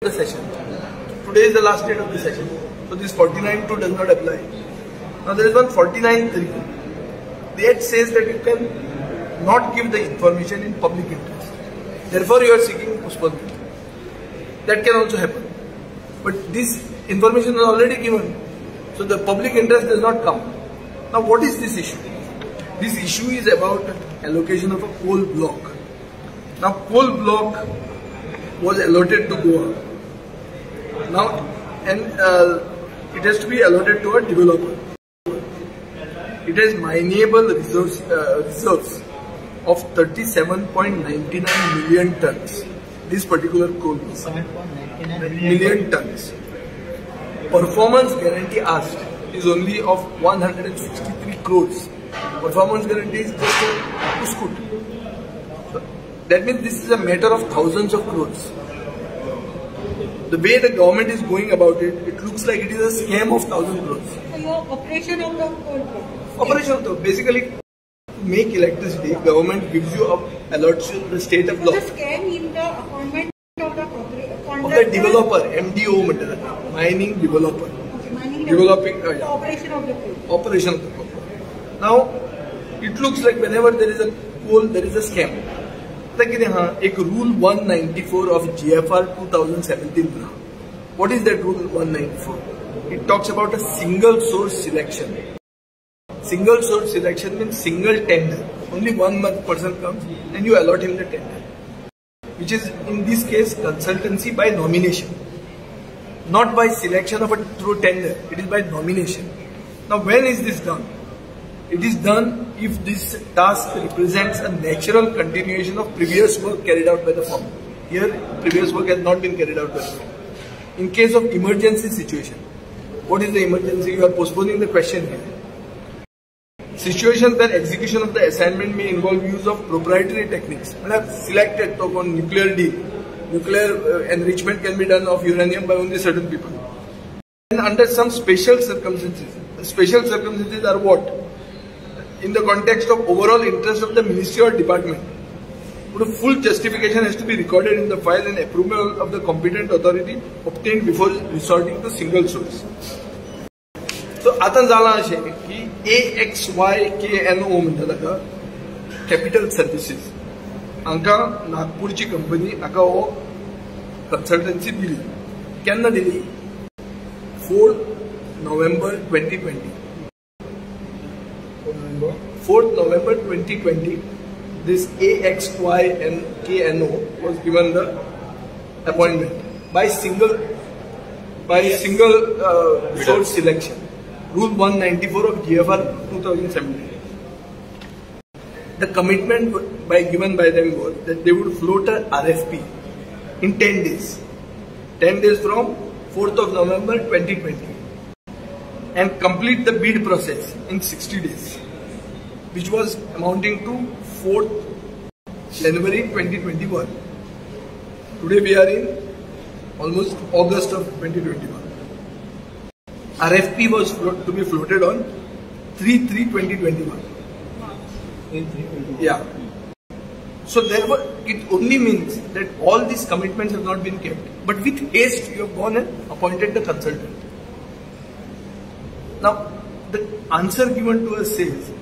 the session. Today is the last date of the session. So this 49(2) does not apply. Now there is one 49(3). The Act says that you can not give the information in public interest. Therefore you are seeking postponement. That can also happen. But this information is already given. So the public interest does not come. Now what is this issue? This issue is about allocation of a coal block. Now coal block was allotted to Goa. Now it has to be allotted to a developer. It has mineable reserves of 37.99 million tons. This particular coal block, 7.99 million tons. Performance guarantee asked is only of 163 crores. Performance guarantee is just a puskut. That means this is a matter of thousands of crores. The way the government is going about it, it looks like it is a scam of 1,000 crores. So your operation of the coal block? Operation of the, basically, to make electricity, government gives you a allotment, the state of law. The scam in the appointment of the of the developer, MDO, mining developer. Okay, mining developing the operation of the coal. Operation of the coal. Now, it looks like whenever there is a coal, there is a scam. Like एक rule 194 of GFR 2017. What is that rule 194? It talks about a single source selection. Single source selection means single tender. Only one person comes and you allot him the tender. Which is in this case consultancy by nomination. Not by selection of a through tender. It is by nomination. Now when is this done? It is done if this task represents a natural continuation of previous work carried out by the firm. Here, previous work has not been carried out by the firm. In case of emergency situation, what is the emergency? You are postponing the question here. Situations where execution of the assignment may involve use of proprietary techniques. When I have selected to nuclear deal, nuclear enrichment can be done of uranium by only certain people. And under some special circumstances, the special circumstances are what? In the context of overall interest of the ministry or department, but a full justification has to be recorded in the file and approval of the competent authority obtained before resorting to single source. So, आता झाला अशें की AXYKNO म्हणटा Capital Services. हांकां नागपूरची company हाका हो consultancy दिली. केन्ना दिली? 4 November 2020. 4th November 2020, this AXYKNO was given the appointment by single source selection. Rule 194 of GFR 2017. The commitment given by them was that they would float a RFP in 10 days. 10 days from 4th of November 2020 and complete the bid process in 60 days. Which was amounting to 4th January 2021. Today we are in almost August of 2021. RFP was to be floated on 3/3/2021. Yeah. So therefore, it only means that all these commitments have not been kept. But with haste, you have gone and appointed the consultant. Now, the answer given to us says,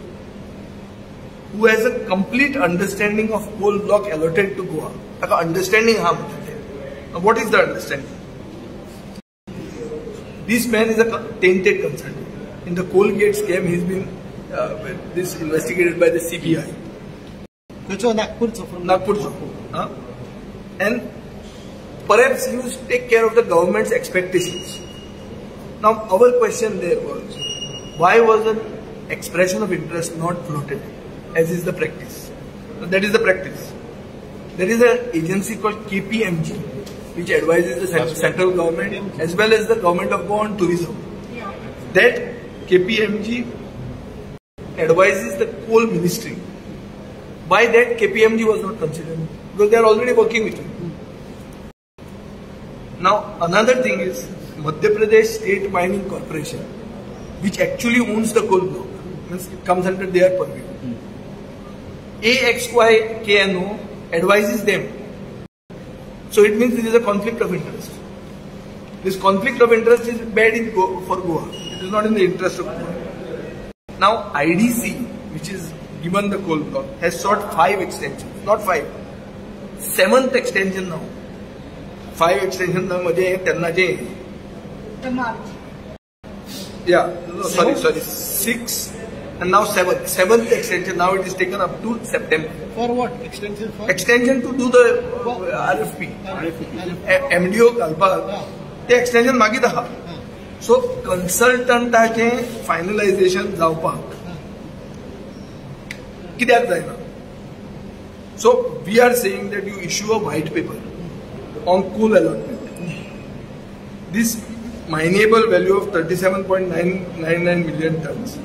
who has a complete understanding of coal block allotted to Goa. Understanding how? Now what is the understanding? This man is a tainted consultant. In the coal gate scam, he's been investigated by the CBI. Nagpur. And perhaps he will take care of the government's expectations. Now our question there was, why was an expression of interest not floated? As is the practice. So that is the practice. There is an agency called KPMG, which advises the central government as well as the government of Goa on tourism. Yeah. That KPMG advises the coal ministry. Why that KPMG was not considered? Because they are already working with it. Now another thing is Madhya Pradesh State Mining Corporation, which actually owns the coal block. Means it comes under their purview. AXYKNO advises them. So it means there is a conflict of interest. This conflict of interest is bad for Goa. It is not in the interest of Goa. Now IDC, which is given the coal block, has sought 5 extensions, not 5, 7th extension now. 5 extension now The March. Yeah, no, sorry, 6 and now 7th. 7th extension, now it is taken up to September. For what? Extension for? Extension to do the RFP. MDO Kalpa. The extension magita ha. So consultant finalization जावपाक कित्याक जायना. So we are saying that you issue a white paper on coal allotment. This mineable value of 37.999 million tons.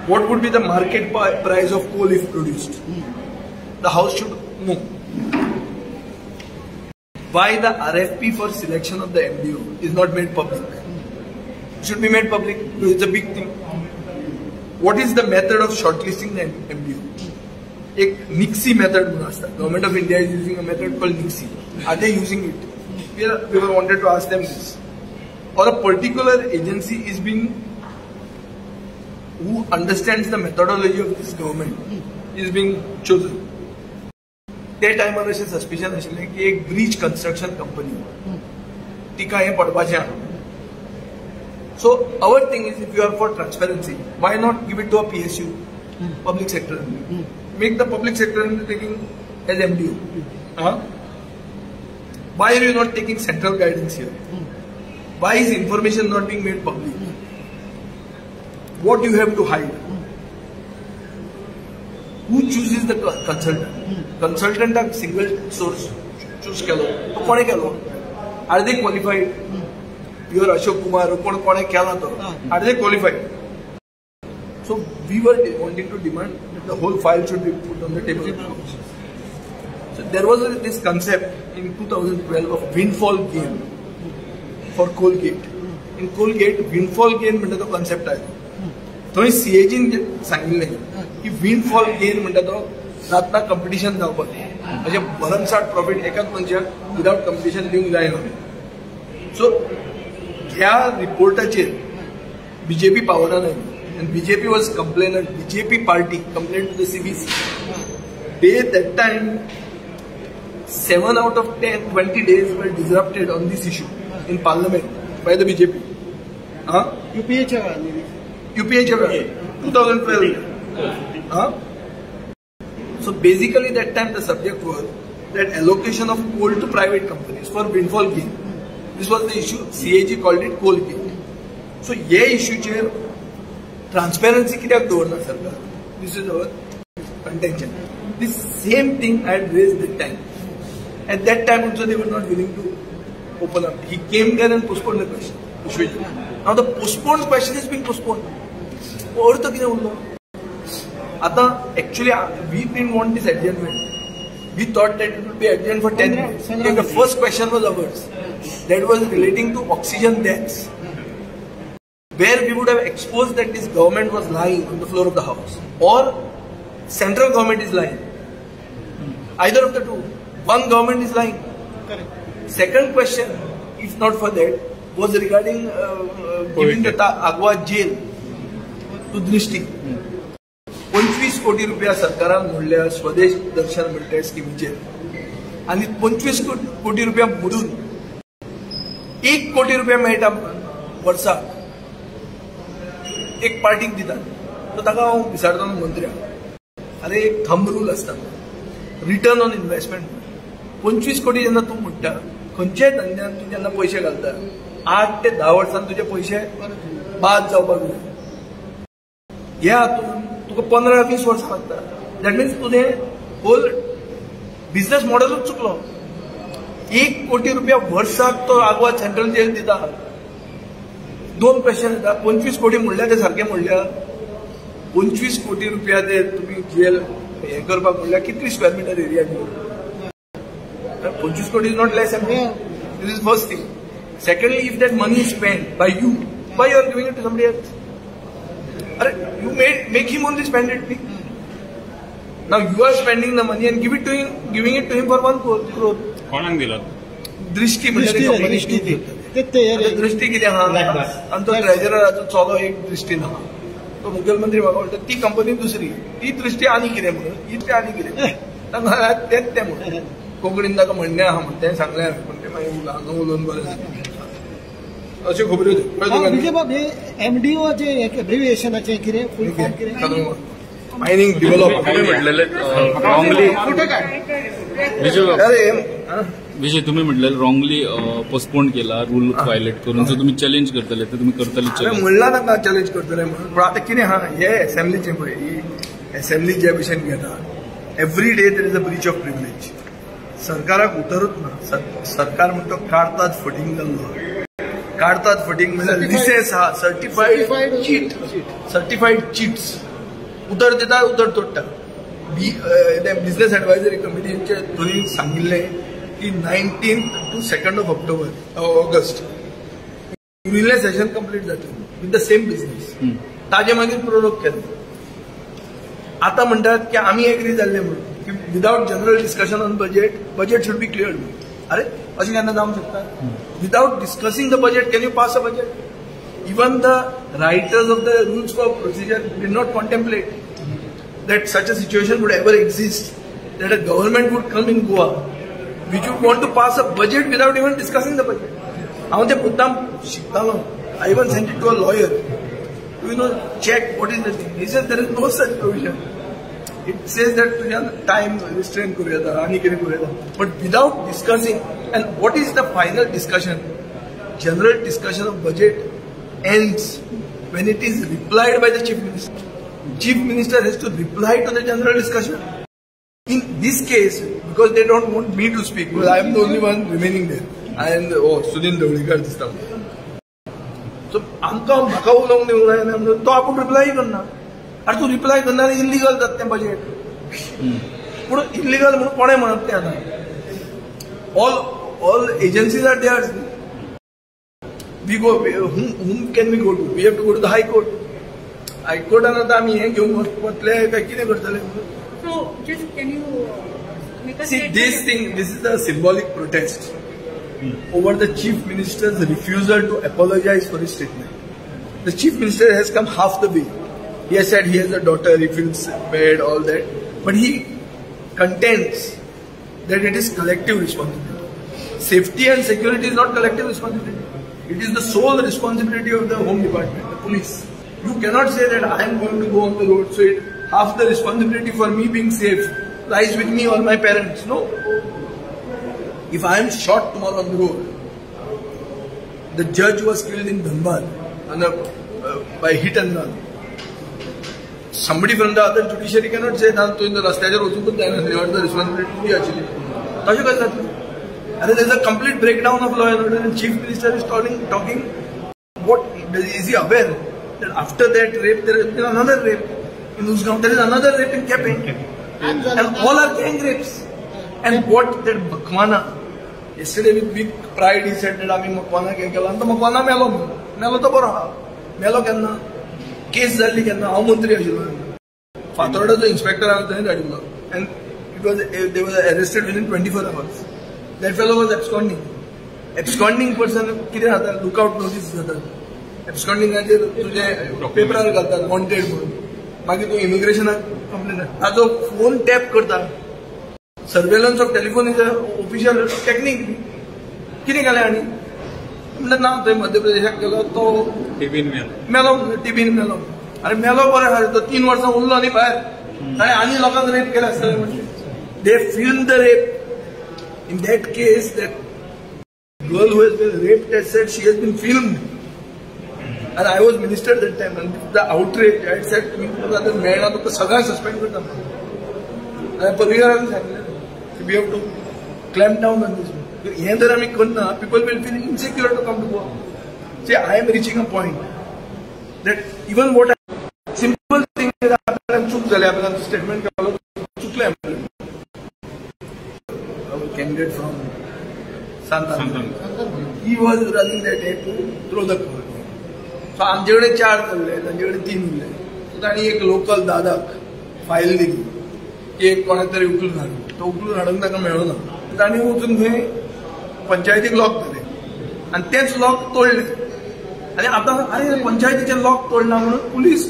What would be the market price of coal if produced? The House should know. Why the RFP for selection of the MDO is not made public? It should be made public because it's a big thing. What is the method of shortlisting the MDO? A NIXI method. Government of India is using a method called NIXI. Are they using it? We wanted to ask them this. Or a particular agency is being, who understands the methodology of this government, is being chosen. That time I was suspicion that a breach construction company. So our thing is, if you are for transparency, why not give it to a PSU, public sector? Make the public sector undertaking as MDO. Why are you not taking central guidance here? Why is information not being made public? What do you have to hide? Who chooses the consultant? Consultant are single source choose kelo. Are they qualified? You are Ashok Kumar. Are they qualified? So we were wanting to demand that the whole file should be put on the table. So there was this concept in 2012 of windfall gain for coal gate. In coal gate, windfall gain म्हणजे तो concept आहे. तो CAG सांगितले की windfall gain म्हणजे तो जातना competition जावपाक म्हणजे भरमसाठ profit एकाच मनशाक without competition दिवंक जायना. So ह्या रिपोर्टाचेर BJP पावरान आयली and BJP was complainant. BJP party complained to the CBC. That time 7 out of 10, 20 days were disrupted on this issue in parliament by the BJP. UPA 2012. So basically that time the subject was that allocation of coal to private companies for windfall gain. This was the issue. CAG called it coal gain. So ये issue chair transparency कित्याक दवरना सरकार? This is our contention. This same thing I had raised that time. At that time also they were not willing to open up. He came there and postponed the question. Now the postponed question is being postponed. Actually we didn't want this adjournment. We thought that it would be adjourned for 10 minutes. And the first question was ours. That was relating to oxygen deaths. Where we would have exposed that this government was lying on the floor of the house. Or central government is lying. Either of the two. One government is lying. Correct. Second question, if not for that, was regarding giving the Agwa jail to Drishti. 25 कोटी रुपया सरकारान मोडल्या स्वदेश दर्शन म्हणटा स्किमीचेर आनी 25 कोटी रुपया मोडून 1 कोटी रुपया मेळटा वर्साक एक पार्टीक दिता. तो ताका हांव विचारता मंत्र्याक, अरे एक थंब रूल आसता रिटर्न ऑन इन्व्हेस्टमेंट. 25 कोटी जेन्ना तूं म्हणटा खंयच्याय धंद्यान तूं जेन्ना पयशे घालता 8 ते 10 वर्सांत तुजे पयशे बाद जावपाक जाय. हे हातून तुका 15-20 वर्सां लागता. दॅट मिन्स तुजें होल बिझनेस मॉडेलूच चुकलो. 1 कोटी रुपया वर्साक तो आगवा सेंट्रल जेल दिता. 2 क्वेश्चन येता. 25 कोटी म्हणल्यार ते सारकें म्हणल्यार 25 कोटी रुपया ते तुमी जेल हे करपाक म्हणल्यार कितली स्क्वेअर मिटर एरिया दिवं. 25 कोटी is not less amount. This is first thing. Secondly, if that money is spent by you, why you are giving it to somebody else? You make him only spend it. Now you are spending the money and giving it to him for 1 crore. कोणाक दिलो? दृष्टी म्हणजे दृष्टी कितें आहा आनी तो ट्रेजरराचो चलो एक दृष्टीन आहा तो मुख्यमंत्री म्हाका म्हणटा ती कंपनी दुसरी ती दृष्टी आनी कितें म्हणून इतलें आनी कितें तांकां तेंच तें म्हणून कोंकणीन ताका म्हणणें आहा म्हणून तें सांगलें हांवें पूण तें मागीर हांगा उलोवन बरें अश्यो खबऱ्यो विजय बाब हे MDOचे एब्रिविएशनाचे कितें फूल फॉर्म कितें मायनिंग डेव्हलपमेंट म्हटलेले रॉंगली विजय तुम्ही म्हटलेलं रॉंगली पोस्टपोन केला रूल व्हायलेट करून जो तुम्ही चॅलेंज करतले ते तुम्ही करतले म्हणला तांकां चॅलेंज करतले म्हणून पूण आतां कितें आहा हे एसेंब्लीचें पळय ही एसेंब्ली जे भशेन घेता every day there is a breach of privilege सरकाराक उतरूच ना सरकार म्हणटा काडतात फटींग जाल्लो काडतात फटींग म्हणजे रिसेस आहा सर्टिफाईड चीट्स उतर दिता उतर तोडटा बिझनेस एडवायझरी कमिटीचे थंय सांगिल्लें की 19 to 2 ऑक्टोबर ऑगस्ट उरिल्लें सेशन कंप्लीट जातलें विथ द सेम बिझनेस ताजे मागीर प्रोरोग केलें आतां म्हणटात की आमी एग्री जाल्ले म्हणून की without general discussion on budget should be cleared अरे अशें केन्ना जावंक शकता without discussing the budget can you pass a budget even the writers of the rules for procedure did not contemplate that such a situation would ever exist, that a government would come in Goa which would want to pass a budget without even discussing the budget. I even sent it to a lawyer to check what is the thing. He says there is no such provision. It says that time restraint but without discussing. And what is the final discussion? General discussion of budget ends when it is replied by the chief minister. Chief minister has to reply to the general discussion. In this case, because they don't want me to speak, because I am the only one remaining there. I am the Sudhin Dawlikar this time. So म्हाका उलोवंक दिवंक जायना तो आपूण reply करना आनी तूं reply करना इल्लीगल जाता तें बजेट पूण इल्लीगल म्हणून कोणें म्हणप तें आतां all agencies are theirs. We go. Whom can we go to? We have to go to the High Court. High Court and आता आम्ही हे घेऊन बसले काय कितें करतले? So just can you make a statement? This is a symbolic protest over the chief minister's refusal to apologize for his statement. The chief minister has come half the way. He has said he has a daughter, he feels bad, all that, but he contends that it is collective responsibility. Safety and security is not collective responsibility. It is the sole responsibility of the Home Department, the police. You cannot say that I am going to go on the road, so half the responsibility for me being safe lies with me or my parents. No. If I am shot tomorrow on the road, the judge was killed in Dhanbad by hit and run. Somebody from the other judiciary cannot say that to in the rastajar also the responsibility actually. There is a complete breakdown of law and order, and Chief Minister is talking. What is he aware that after that rape there has been another rape in Usgaon? There is another rape in Kepping, and all are gang rapes. And what that Makwana? Yesterday with big pride he said that आम्ही Makwana के केला, तो Makwana मेलो तो बरो हा, मेलो केन्ना? केस जाल्ली केन्ना? हांव मंत्री आशिल्लो. फातोर्डाचो इंस्पेक्टर हांवें थंय धाडिल्लो, and they were arrested within 24 hours. That fellow was absconding. Absconding person कितें जाता? लुकआउट नोटीस जाता. abscondingaचेर तुजे पेपरार घालतात वॉन्टेड म्हणून. मागीर तूं इमिग्रेशनाक कंप्लेन ताजो फोन टॅप करता. Surveillance of telephone is a official technique. कितें केलें आनी म्हणटा ना थंय मध्य प्रदेशाक गेलो तो टिबीन मेलो. अरे मेलो बरें आहा तो 3 वर्सां उरलो न्ही भायर. ताणें आनी लोकांक रेप केले आसतले म्हणजे. They film the rape. In that case, that girl who has been raped has said she has been filmed. And I was minister at that time, and the outrage, I had said, "Man, I saga suspend karta." And Parvigar said, "We have to clamp down on this." People will feel insecure to come to Goa. See, I am reaching a point that even what simple thing is, I am chuk zale, I am statement kalo chukle. Candidate from Santan. He was running that day to throw the court. So आमचेकडे 4 जाल्ले, तांचेकडे 3 उरले. So ताणी एक local दादाक file दिली की एक कोणाक तरी उखलून हाड. तो उखलून हाडून ताका मेळ्ळो ना. ताणी वचून थंय पंचायतीक लॉक दिले आणि तेच लॉक तोडले आणि आता पंचायतीचे लॉक तोडला म्हणून पुलीस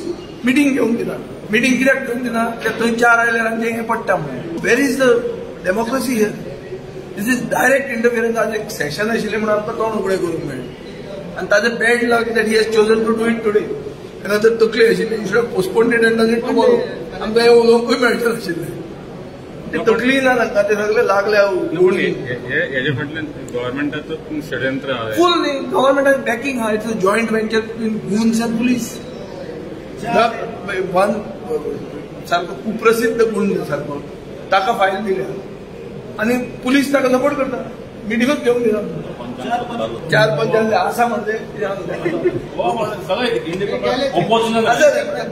मिटींग घेऊन दिला. मिटींग कित्याक घेऊन दिना कित्याक थंय 4 आयल्यारांचें हें पडटा म्हणून. Where is the democracy here? This is direct interference. आज एक सेशन आशिल्लें म्हणून आमकां तोंड उगडें करूंक मेळ्ळें आणि ताजें bad luck that he has chosen to do it today. तेन्ना जर तकली आशिल्ली instead of postponed it and tomorrow आमकां हें उलोवंकूय मेळचें नाशिल्लें. ते तकली ना तांकां ते सगळे लागले हेजे फाटल्यान गव्हर्मेंटाचो षडयंत्र आहा. फुल गव्हर्मेंटान बॅकिंग आहा. It's a joint venture between goons and police. One सारको कुप्रसिद्ध गुण सारको ताका फायल दिल्या आणि पुलीस ताका सपोर्ट करता. मिटिंगूच घेऊन दिला. 4 पंचायती आसा म्हणजे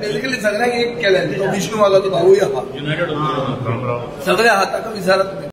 बेसिकली सगळ्यांक एक केलें. तो विष्णू वाघाचो भाऊय आहा. सगळे आहा ताका विचारात.